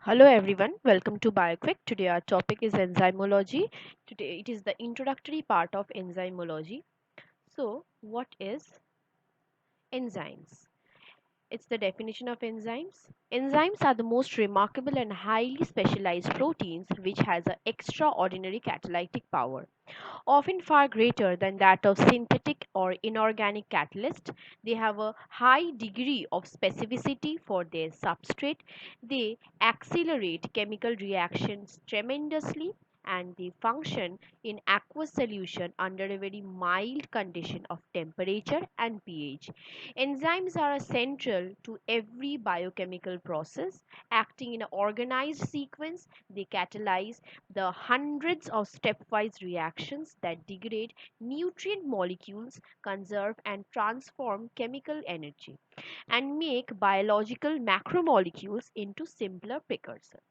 Hello everyone, welcome to BioQuick. Today our topic is enzymology. Today it is the introductory part of enzymology. So, what is enzymes? It's the definition of enzymes. Enzymes are the most remarkable and highly specialized proteins which has an extraordinary catalytic power, often far greater than that of synthetic or inorganic catalysts. They have a high degree of specificity for their substrate. They accelerate chemical reactions tremendously and they function in aqueous solution under a very mild condition of temperature and pH. Enzymes are central to every biochemical process. Acting in an organized sequence, they catalyze the hundreds of stepwise reactions that degrade nutrient molecules, conserve and transform chemical energy, and make biological macromolecules into simpler precursors.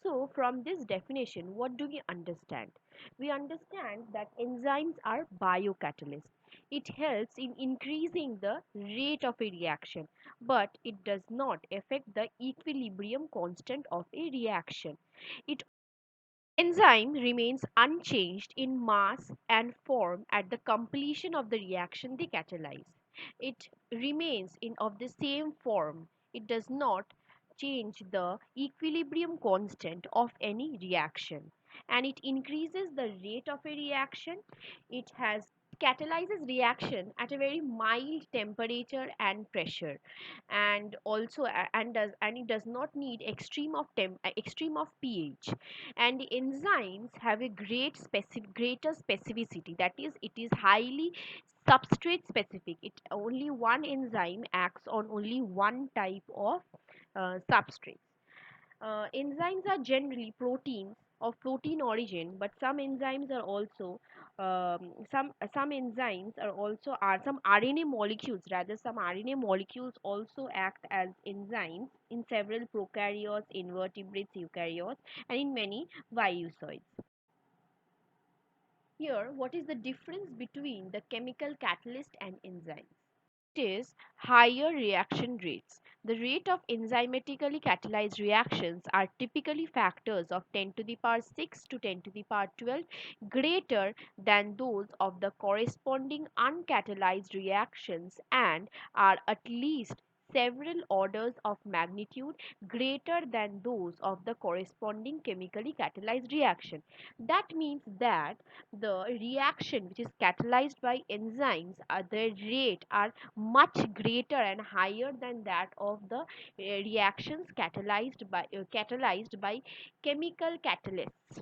So, from this definition, what do we understand? We understand that enzymes are biocatalysts. It helps in increasing the rate of a reaction, but it does not affect the equilibrium constant of a reaction. It enzyme remains unchanged in mass and form at the completion of the reaction they catalyze. It remains in of the same form. It does not change the equilibrium constant of any reaction, and it increases the rate of a reaction. It has catalyzes reaction at a very mild temperature and pressure, and also and it does not need extreme of pH. And the enzymes have a greater specificity, that is it is highly substrate specific. It only one enzyme acts on only one type of substrate. Enzymes are generally proteins of protein origin, but some enzymes are also some enzymes are also are some RNA molecules. Rather, some RNA molecules also act as enzymes in several prokaryotes, invertebrates, eukaryotes, and in many eukaryotes. Here, what is the difference between the chemical catalyst and enzymes? It is higher reaction rates. The rate of enzymatically catalyzed reactions are typically factors of 10 to the power 6 to 10 to the power 12 greater than those of the corresponding uncatalyzed reactions and are at least several orders of magnitude greater than those of the corresponding chemically catalyzed reaction. That means that the reaction which is catalyzed by enzymes, the rate are much greater and higher than that of the reactions catalyzed by chemical catalysts.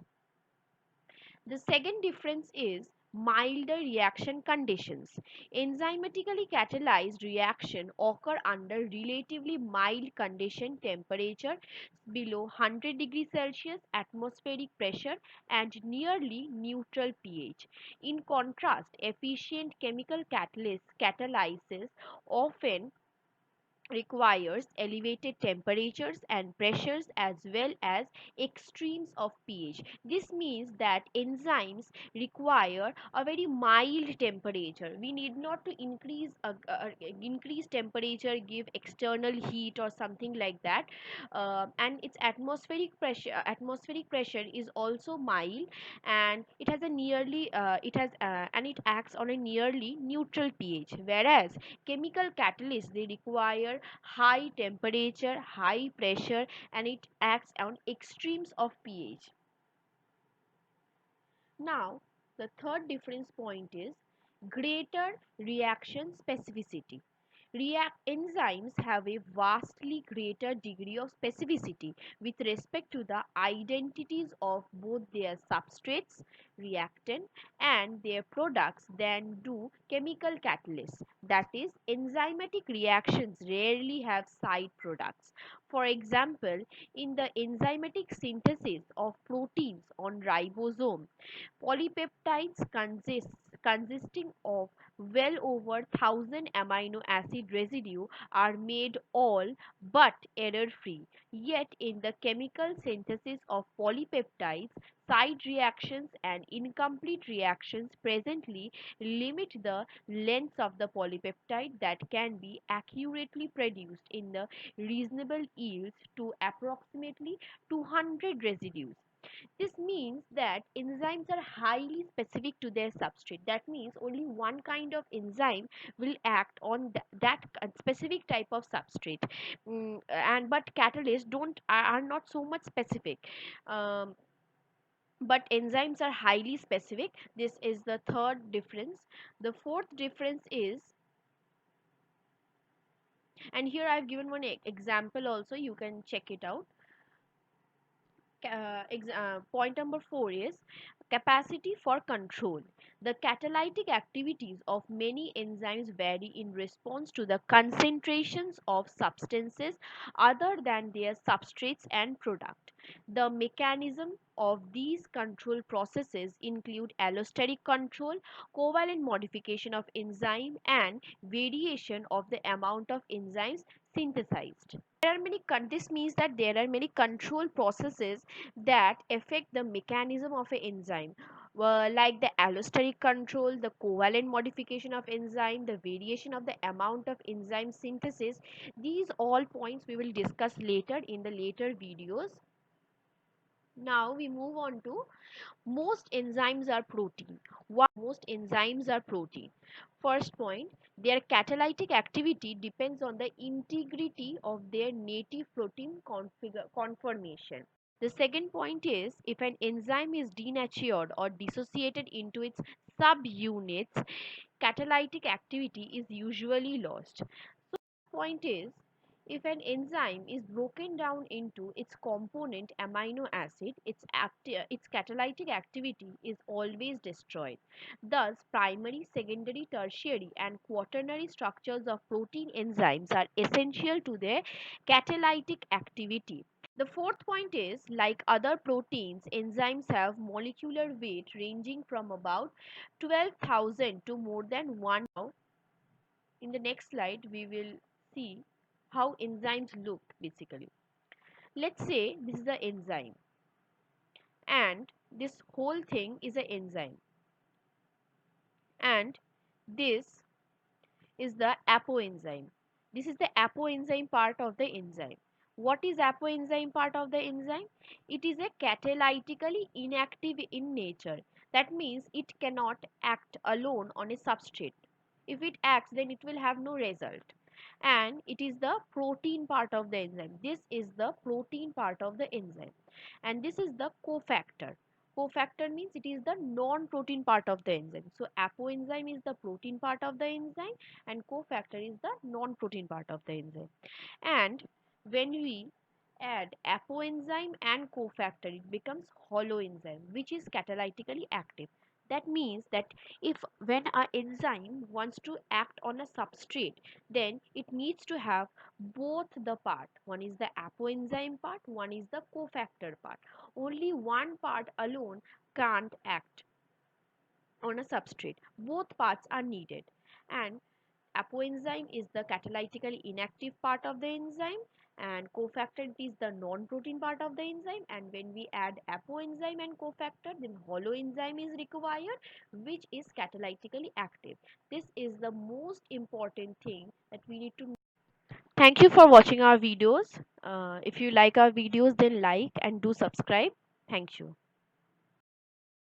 The second difference is milder reaction conditions. Enzymatically catalyzed reaction occur under relatively mild condition temperature below 100 degrees Celsius, atmospheric pressure and nearly neutral pH. In contrast, efficient chemical catalysis often requires elevated temperatures and pressures as well as extremes of pH. This means that enzymes require a very mild temperature. We need not to increase temperature, give external heat or something like that. And its atmospheric pressure is also mild, and it has a nearly it has and it acts on a nearly neutral pH, whereas chemical catalysts they require high temperature, high pressure, and it acts on extremes of pH. Now, the third difference point is greater reaction specificity. Enzymes have a vastly greater degree of specificity with respect to the identities of both their substrates, reactant, and their products than do chemical catalysts. That is, enzymatic reactions rarely have side products. For example, in the enzymatic synthesis of proteins on ribosome, polypeptides consisting of well over 1,000 amino acid residue are made all but error free. Yet in the chemical synthesis of polypeptides, side reactions and incomplete reactions presently limit the lengths of the polypeptide that can be accurately produced in the reasonable yields to approximately 200 residues. This means that enzymes are highly specific to their substrate. That means only one kind of enzyme will act on that specific type of substrate. And but catalysts don't are not so much specific. Um, but enzymes are highly specific. This is the third difference. The fourth difference is, and here I've given one example also, you can check it out. Point number 4 is capacity for control. The catalytic activities of many enzymes vary in response to the concentrations of substances other than their substrates and product. The mechanism of these control processes include allosteric control, covalent modification of enzyme, and variation of the amount of enzymes synthesized. This means that there are many control processes that affect the mechanism of an enzyme, like the allosteric control, the covalent modification of enzyme, the variation of the amount of enzyme synthesis. These all points we will discuss later in the later videos. Now we move on to most enzymes are protein. Why most enzymes are protein? First point, their catalytic activity depends on the integrity of their native protein conformation. The second point is, if an enzyme is denatured or dissociated into its subunits, catalytic activity is usually lost. Point is, if an enzyme is broken down into its component amino acid, its catalytic activity is always destroyed. Thus, primary, secondary, tertiary, and quaternary structures of protein enzymes are essential to their catalytic activity. The fourth point is, like other proteins, enzymes have molecular weight ranging from about 12,000 to more than 1. In the next slide, we will see how enzymes look basically. Let's say this is the enzyme, and this whole thing is an enzyme, and this is the apoenzyme. This is the apoenzyme part of the enzyme. What is apoenzyme part of the enzyme? It is a catalytically inactive in nature. That means it cannot act alone on a substrate. If it acts, then it will have no result. And it is the protein part of the enzyme. This is the protein part of the enzyme. And this is the cofactor. Cofactor means it is the non-protein part of the enzyme. So apoenzyme is the protein part of the enzyme and cofactor is the non-protein part of the enzyme. And when we add apoenzyme and cofactor, it becomes holoenzyme, which is catalytically active. That means that if when an enzyme wants to act on a substrate, then it needs to have both the part. One is the apoenzyme part, one is the cofactor part. Only one part alone can't act on a substrate. Both parts are needed. And apoenzyme is the catalytically inactive part of the enzyme, and cofactor is the non-protein part of the enzyme. And when we add apoenzyme and cofactor, then holoenzyme is required, which is catalytically active. This is the most important thing that we need to know. Thank you for watching our videos. If you like our videos, then like and do subscribe. Thank you.